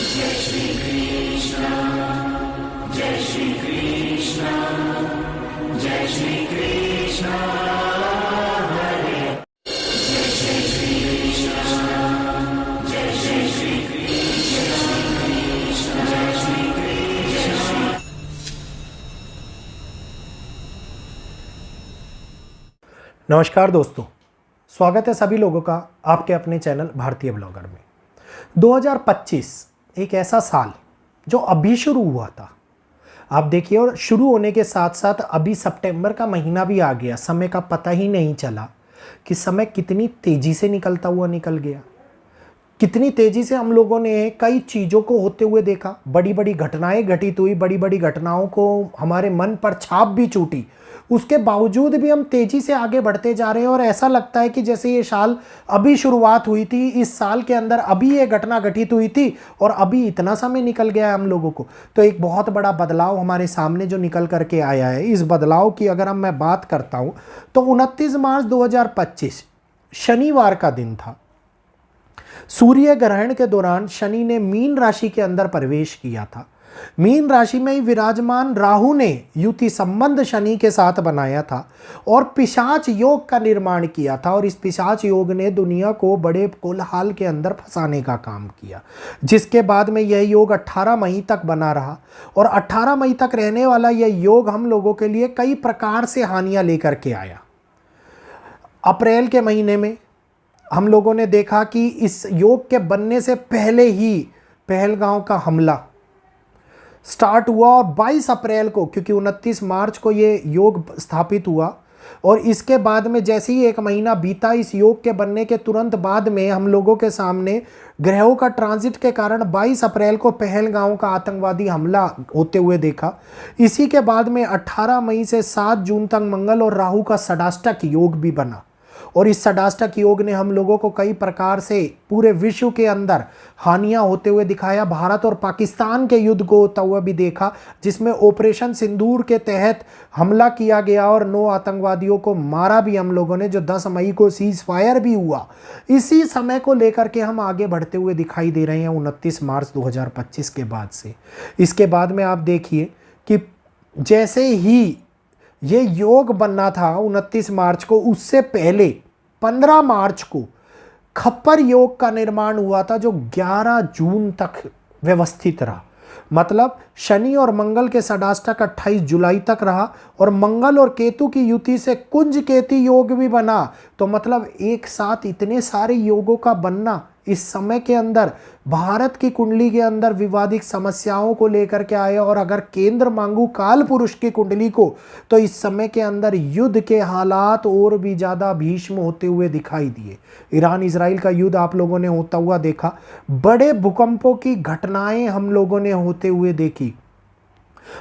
जय श्री कृष्ण, जय श्री कृष्ण, जय श्री कृष्ण हरे, जय श्री कृष्ण, जय श्री कृष्ण, जय श्री कृष्ण। नमस्कार दोस्तों, स्वागत है सभी लोगों का आपके अपने चैनल भारतीय ब्लॉगर में। 2025 एक ऐसा साल जो अभी शुरू हुआ था, आप देखिए, और शुरू होने के साथ साथ अभी सितंबर का महीना भी आ गया। समय का पता ही नहीं चला कि समय कितनी तेजी से निकलता हुआ निकल गया। कितनी तेजी से हम लोगों ने कई चीज़ों को होते हुए देखा। बड़ी बड़ी घटनाएं घटित हुई, बड़ी बड़ी घटनाओं को हमारे मन पर छाप भी छूटी। उसके बावजूद भी हम तेजी से आगे बढ़ते जा रहे हैं और ऐसा लगता है कि जैसे ये साल अभी शुरुआत हुई थी, इस साल के अंदर अभी ये घटना घटित हुई थी और अभी इतना समय निकल गया है हम लोगों को। तो एक बहुत बड़ा बदलाव हमारे सामने जो निकल करके आया है, इस बदलाव की अगर मैं बात करता हूँ तो 29 मार्च 2025 शनिवार का दिन था। सूर्य ग्रहण के दौरान शनि ने मीन राशि के अंदर प्रवेश किया था। मीन राशि में ही विराजमान राहु ने युति संबंध शनि के साथ बनाया था और पिशाच योग का निर्माण किया था। और इस पिशाच योग ने दुनिया को बड़े कोलाहल के अंदर फंसाने का काम किया, जिसके बाद में यह योग 18 मई तक बना रहा। और 18 मई तक रहने वाला यह योग हम लोगों के लिए कई प्रकार से हानियां लेकर के आया। अप्रैल के महीने में हम लोगों ने देखा कि इस योग के बनने से पहले ही पहलगांव का हमला स्टार्ट हुआ और 22 अप्रैल को, क्योंकि 29 मार्च को ये योग स्थापित हुआ, और इसके बाद में जैसे ही एक महीना बीता, इस योग के बनने के तुरंत बाद में हम लोगों के सामने ग्रहों का ट्रांजिट के कारण 22 अप्रैल को पहलगांव का आतंकवादी हमला होते हुए देखा। इसी के बाद में 18 मई से 7 जून तक मंगल और राहु का षडाष्टक योग भी बना। और इस षडाष्टक योग ने हम लोगों को कई प्रकार से पूरे विश्व के अंदर हानियां होते हुए दिखाया। भारत और पाकिस्तान के युद्ध को होता हुआ भी देखा, जिसमें ऑपरेशन सिंदूर के तहत हमला किया गया और 9 आतंकवादियों को मारा भी हम लोगों ने, जो 10 मई को सीज फायर भी हुआ। इसी समय को लेकर के हम आगे बढ़ते हुए दिखाई दे रहे हैं 29 मार्च 2025 के बाद से। इसके बाद में आप देखिए कि जैसे ही ये योग बनना था 29 मार्च को, उससे पहले 15 मार्च को खप्पर योग का निर्माण हुआ था, जो 11 जून तक व्यवस्थित रहा। मतलब शनि और मंगल के षडाष्टक 28 जुलाई तक रहा और मंगल और केतु की युति से कुंज केति योग भी बना। तो मतलब एक साथ इतने सारे योगों का बनना इस समय के अंदर भारत की कुंडली के अंदर विवादित समस्याओं को लेकर के आया। और अगर केंद्र मांगू काल पुरुष की कुंडली को, तो इस समय के अंदर युद्ध के हालात और भी ज़्यादा भीष्म होते हुए दिखाई दिए। ईरान इजराइल का युद्ध आप लोगों ने होता हुआ देखा। बड़े भूकंपों की घटनाएं हम लोगों ने होते हुए देखी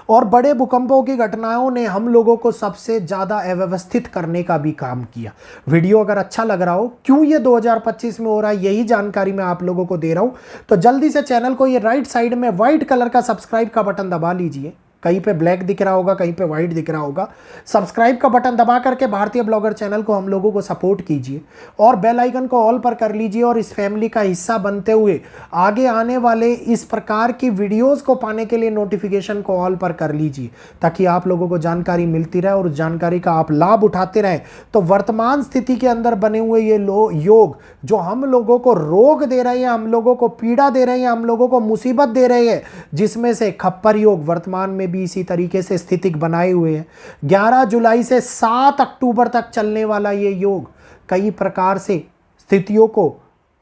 और बड़े भूकंपों की घटनाओं ने हम लोगों को सबसे ज़्यादा अव्यवस्थित करने का भी काम किया। वीडियो अगर अच्छा लग रहा हो, क्यों ये 2025 में हो रहा है, यही जानकारी मैं आप लोगों को दे रहा हूं, तो जल्दी से चैनल को ये राइट साइड में व्हाइट कलर का सब्सक्राइब का बटन दबा लीजिए। कहीं पे ब्लैक दिख रहा होगा, कहीं पे व्हाइट दिख रहा होगा। सब्सक्राइब का बटन दबा करके भारतीय ब्लॉगर चैनल को हम लोगों को सपोर्ट कीजिए और बेल आइकन को ऑल पर कर लीजिए और इस फैमिली का हिस्सा बनते हुए आगे आने वाले इस प्रकार की वीडियोस को पाने के लिए नोटिफिकेशन को ऑल पर कर लीजिए, ताकि आप लोगों को जानकारी मिलती रहे और उस जानकारी का आप लाभ उठाते रहें। तो वर्तमान स्थिति के अंदर बने हुए ये योग जो हम लोगों को रोग दे रहे हैं, हम लोगों को पीड़ा दे रहे हैं, हम लोगों को मुसीबत दे रहे हैं, जिसमें से खप्पर योग वर्तमान में भी इसी तरीके से स्थिति बनाए हुए हैं। 11 जुलाई से 7 अक्टूबर तक चलने वाला ये योग कई प्रकार से स्थितियों को,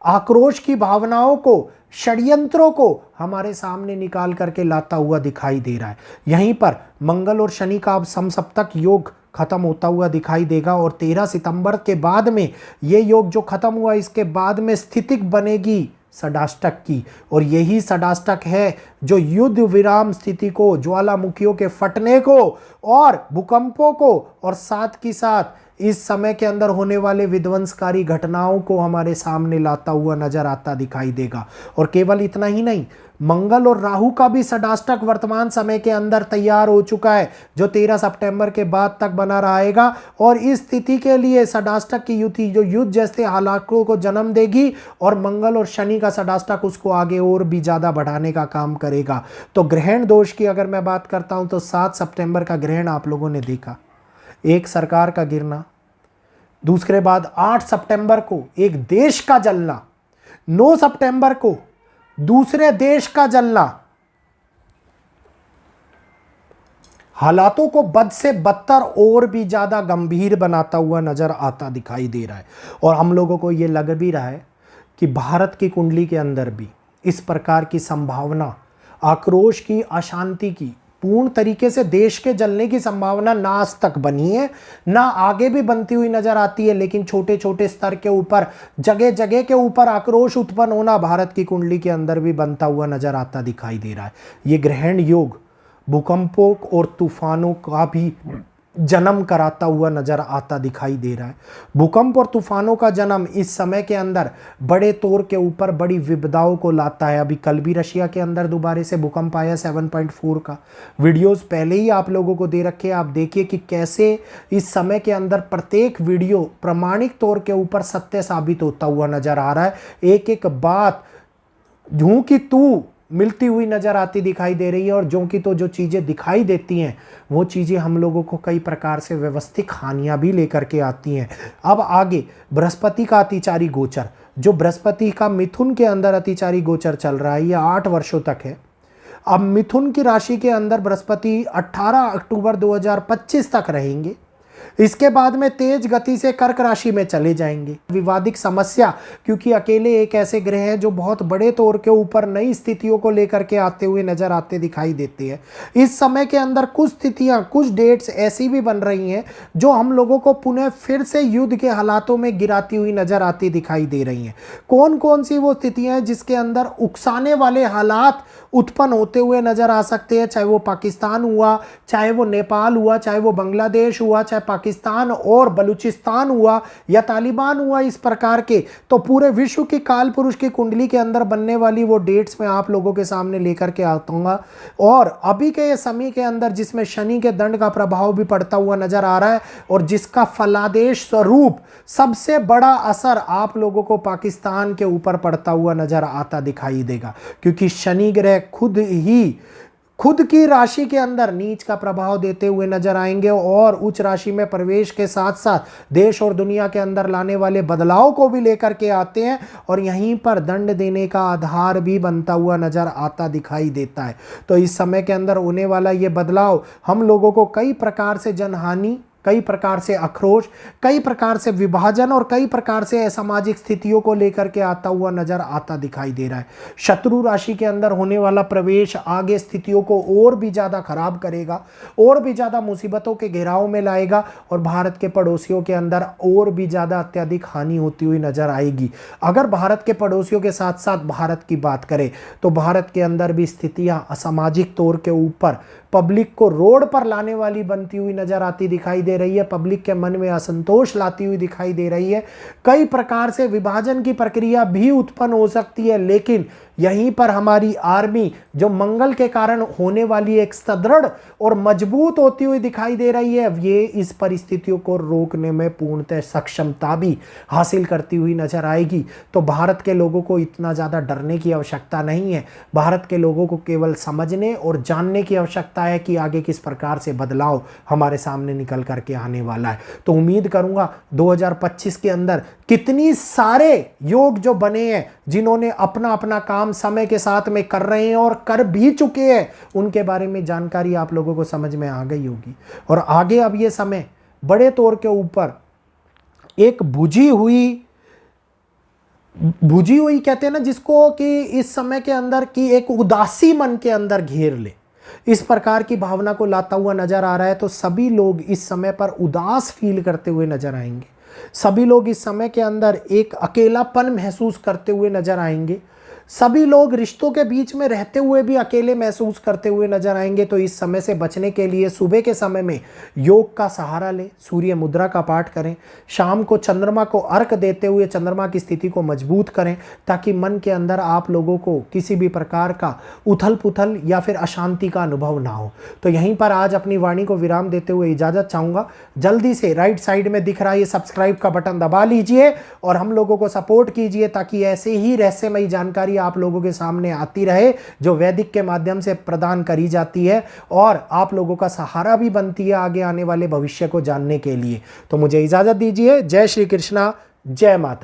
आक्रोश की भावनाओं को, षड्यंत्रों को हमारे सामने निकाल करके लाता हुआ दिखाई दे रहा है। यहीं पर मंगल और शनि का अब समसप्तक योग खत्म होता हुआ दिखाई देगा और 13 सितंबर के बाद में ये योग जो खत्म हुआ, इसके बाद में स्थिति बनेगी षडाष्टक की। और यही षडाष्टक है जो युद्ध विराम स्थिति को, ज्वालामुखियों के फटने को और भूकंपों को और साथ ही साथ इस समय के अंदर होने वाले विध्वंसकारी घटनाओं को हमारे सामने लाता हुआ नजर आता दिखाई देगा। और केवल इतना ही नहीं, मंगल और राहु का भी षडाष्टक वर्तमान समय के अंदर तैयार हो चुका है, जो 13 सितंबर के बाद तक बना रहेगा। और इस तिथि के लिए षडाष्टक की युति जो युद्ध जैसे हालातों को जन्म देगी, और मंगल और शनि का षडाष्टक उसको आगे और भी ज़्यादा बढ़ाने का काम करेगा। तो ग्रहण दोष की अगर मैं बात करता हूं तो 7 सितंबर का ग्रहण आप लोगों ने देखा, एक सरकार का गिरना, दूसरे बाद 8 सितंबर को एक देश का जलना, 9 सितंबर को दूसरे देश का जलना, हालातों को बद से बदतर और भी ज्यादा गंभीर बनाता हुआ नजर आता दिखाई दे रहा है। और हम लोगों को यह लग भी रहा है कि भारत की कुंडली के अंदर भी इस प्रकार की संभावना, आक्रोश की, अशांति की, पूर्ण तरीके से देश के जलने की संभावना ना आज तक बनी है, ना आगे भी बनती हुई नजर आती है। लेकिन छोटे छोटे स्तर के ऊपर, जगह जगह के ऊपर आक्रोश उत्पन्न होना भारत की कुंडली के अंदर भी बनता हुआ नजर आता दिखाई दे रहा है। ये ग्रहण योग भूकंपों और तूफानों का भी जन्म कराता हुआ नजर आता दिखाई दे रहा है। भूकंप और तूफानों का जन्म इस समय के अंदर बड़े तौर के ऊपर बड़ी विपदाओं को लाता है। अभी कल भी रशिया के अंदर दोबारा से भूकंप आया 7.4 का, वीडियोस पहले ही आप लोगों को दे रखे हैं। आप देखिए कि कैसे इस समय के अंदर प्रत्येक वीडियो प्रामाणिक तौर के ऊपर सत्य साबित होता हुआ नजर आ रहा है। एक एक बात यूं की तू मिलती हुई नजर आती दिखाई दे रही है, और जो कि तो जो चीज़ें दिखाई देती हैं वो चीज़ें हम लोगों को कई प्रकार से व्यवस्थित हानियां भी लेकर के आती हैं। अब आगे बृहस्पति का अतिचारी गोचर, जो बृहस्पति का मिथुन के अंदर अतिचारी गोचर चल रहा है, ये 8 वर्षों तक है। अब मिथुन की राशि के अंदर बृहस्पति 18 अक्टूबर 2025 तक रहेंगे। इसके बाद में तेज गति से कर्क राशि में चले जाएंगे। विवादिक समस्या, क्योंकि अकेले एक ऐसे ग्रह हैं जो बहुत बड़े तौर के ऊपर नई स्थितियों को लेकर के आते हुए नजर आते दिखाई देते हैं। इस समय के अंदर कुछ स्थितियां, कुछ डेट्स ऐसी भी बन रही हैं जो हम लोगों को पुनः फिर से युद्ध के हालातों में गिराती हुई नजर आती दिखाई दे रही हैं। कौन कौन सी वो स्थितियां हैं जिसके अंदर उकसाने वाले हालात उत्पन्न होते हुए नजर आ सकते हैं, चाहे वो पाकिस्तान हुआ, चाहे वो नेपाल हुआ, चाहे वो बांग्लादेश हुआ, चाहे पाकिस्तान और बलूचिस्तान हुआ या तालिबान हुआ, इस प्रकार के तो पूरे विश्व की काल पुरुष की कुंडली के अंदर बनने वाली वो डेट्स मैं आप लोगों के सामने लेकर के आऊंगा। और अभी के ये समय के अंदर जिसमें शनि के दंड का प्रभाव भी पड़ता हुआ नजर आ रहा है, और जिसका फलादेश स्वरूप सबसे बड़ा असर आप लोगों को पाकिस्तान के ऊपर पड़ता हुआ नजर आता दिखाई देगा, क्योंकि शनि ग्रह खुद की राशि के अंदर नीच का प्रभाव देते हुए नजर आएंगे, और उच्च राशि में प्रवेश के साथ साथ देश और दुनिया के अंदर लाने वाले बदलाव को भी लेकर के आते हैं, और यहीं पर दंड देने का आधार भी बनता हुआ नजर आता दिखाई देता है। तो इस समय के अंदर होने वाला ये बदलाव हम लोगों को कई प्रकार से जनहानि, कई प्रकार से आक्रोश, कई प्रकार से विभाजन और कई प्रकार से असामाजिक स्थितियों को लेकर के आता हुआ नजर आता दिखाई दे रहा है। शत्रु राशि के अंदर होने वाला प्रवेश आगे स्थितियों को और भी ज़्यादा खराब करेगा, और भी ज़्यादा मुसीबतों के घेराव में लाएगा, और भारत के पड़ोसियों के अंदर और भी ज़्यादा अत्यधिक हानि होती हुई नजर आएगी। अगर भारत के पड़ोसियों के साथ साथ भारत की बात करें तो भारत के अंदर भी स्थितियां असामाजिक तौर के ऊपर पब्लिक को रोड पर लाने वाली बनती हुई नजर आती दिखाई दे रही है, पब्लिक के मन में असंतोष लाती हुई दिखाई दे रही है। कई प्रकार से विभाजन की प्रक्रिया भी उत्पन्न हो सकती है, लेकिन यहीं पर हमारी आर्मी जो मंगल के कारण होने वाली एक सुदृढ़ और मजबूत होती हुई दिखाई दे रही है, ये इस परिस्थितियों को रोकने में पूर्णतः सक्षमता भी हासिल करती हुई नजर आएगी। तो भारत के लोगों को इतना ज़्यादा डरने की आवश्यकता नहीं है। भारत के लोगों को केवल समझने और जानने की आवश्यकता है कि आगे किस प्रकार से बदलाव हमारे सामने निकल करके आने वाला है। तो उम्मीद करूंगा 2025 के अंदर कितनी सारे योग जो बने हैं, जिन्होंने अपना अपना काम समय के साथ में कर रहे हैं और कर भी चुके हैं, उनके बारे में जानकारी आप लोगों को समझ में आ गई होगी। और आगे अब ये समय बड़े तौर के ऊपर एक बुझी हुई कहते हैं ना जिसको, कि इस समय के अंदर की एक उदासी मन के अंदर घेर ले, इस प्रकार की भावना को लाता हुआ नजर आ रहा है। तो सभी लोग इस समय पर उदास फील करते हुए नजर आएंगे, सभी लोग इस समय के अंदर एक अकेलापन महसूस करते हुए नजर आएंगे। सभी लोग रिश्तों के बीच में रहते हुए भी अकेले महसूस करते हुए नजर आएंगे। तो इस समय से बचने के लिए सुबह के समय में योग का सहारा लें, सूर्य मुद्रा का पाठ करें, शाम को चंद्रमा को अर्घ देते हुए चंद्रमा की स्थिति को मजबूत करें, ताकि मन के अंदर आप लोगों को किसी भी प्रकार का उथल पुथल या फिर अशांति का अनुभव ना हो। तो यहीं पर आज अपनी वाणी को विराम देते हुए इजाजत चाहूंगा। जल्दी से राइट साइड में दिख रहा है ये सब्सक्राइब का बटन दबा लीजिए और हम लोगों को सपोर्ट कीजिए, ताकि ऐसे ही रहस्यमयी जानकारी आप लोगों के सामने आती रहे जो वैदिक के माध्यम से प्रदान करी जाती है और आप लोगों का सहारा भी बनती है आगे आने वाले भविष्य को जानने के लिए। तो मुझे इजाजत दीजिए। जय श्री कृष्णा, जय माता।